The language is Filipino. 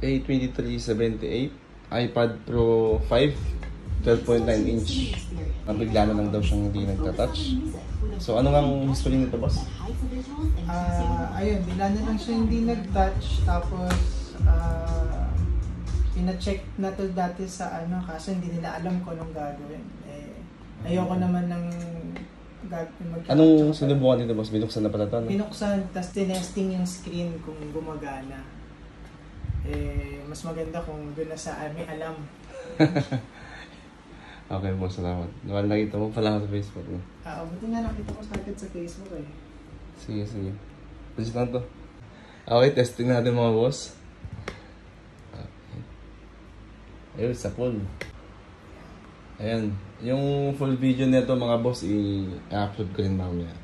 A2378 iPad Pro 5 12.9 inch. Bigla na lang daw siyang hindi nagtatouch. So ano nga ang history nito, boss? Ayun, bigla na lang siya hindi nag-touch. Tapos pina-check na to dati sa kaso hindi nila alam ko anong gagawin. Ayoko naman ng anong sinubukan dito, boss? Binuksan na pala ito, no? Binuksan, tapos tinesting yung screen kung gumagana. Mas maganda kung doon na sa may alam. Okay, boss, salamat. Nakita mo pala ako sa Facebook, no? Buti nga nakita ko sa akin sa Facebook eh. Sige. Just lang to. Okay, testing natin mga boss. Okay. Ayun, sa full. Ayan. Yung full video nito mga boss, i-upload ko rin mamaya.